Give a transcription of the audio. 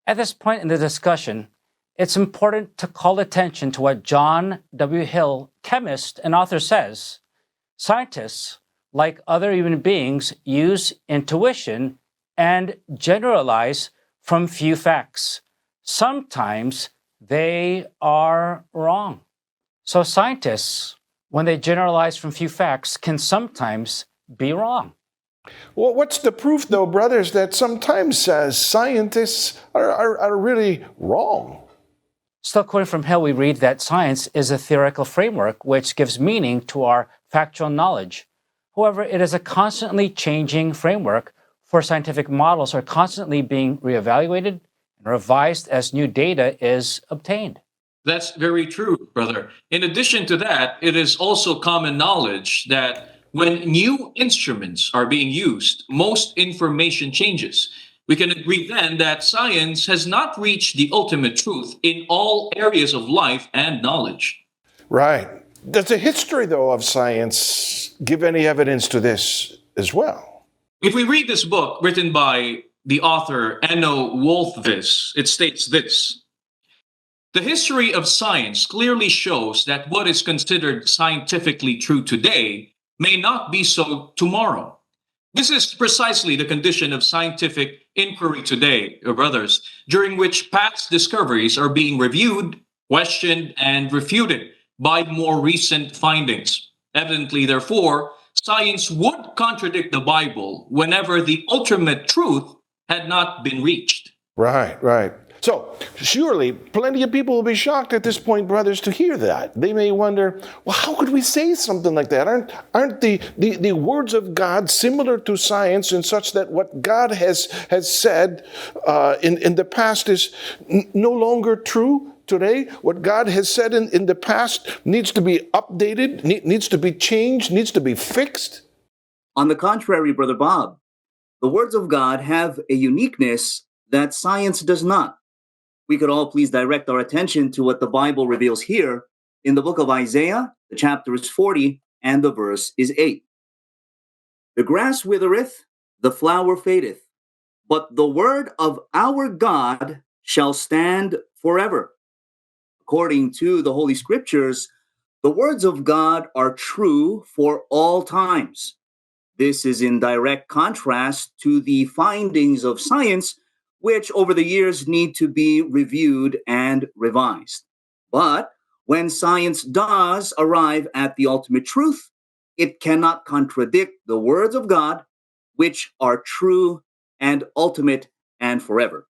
At this point in the discussion, it's important to call attention to what John W. Hill, chemist and author, says. Scientists, like other human beings, use intuition and generalize from few facts. Sometimes they are wrong. So scientists, when they generalize from few facts, can sometimes be wrong. Well, what's the proof, though, brothers, that sometimes scientists are really wrong? Still quoting from Hill, we read that science is a theoretical framework which gives meaning to our factual knowledge. However, it is a constantly changing framework, for scientific models are constantly being reevaluated and revised as new data is obtained. That's very true, brother. In addition to that, it is also common knowledge that when new instruments are being used, most information changes. We can agree then that science has not reached the ultimate truth in all areas of life and knowledge. Right. Does the history, though, of science give any evidence to this as well? If we read this book written by the author Enno Wolthuis, it states this: the history of science clearly shows that what is considered scientifically true today may not be so tomorrow. This is precisely the condition of scientific inquiry today, brothers, during which past discoveries are being reviewed, questioned, and refuted by more recent findings. Evidently, therefore, science would contradict the Bible whenever the ultimate truth had not been reached. Right, right. So, surely, plenty of people will be shocked at this point, brothers, to hear that. They may wonder, well, how could we say something like that? Aren't the words of God similar to science in such that what God has said in the past is no longer true today? What God has said in the past needs to be updated, needs to be changed, needs to be fixed? On the contrary, Brother Bob, the words of God have a uniqueness that science does not. We could all please direct our attention to what the Bible reveals here in the book of Isaiah. The chapter is 40 and the verse is 8. The grass withereth, the flower fadeth, but the word of our God shall stand forever. According to the Holy Scriptures, the words of God are true for all times. This is in direct contrast to the findings of science, which over the years need to be reviewed and revised. But when science does arrive at the ultimate truth, it cannot contradict the words of God, which are true and ultimate and forever.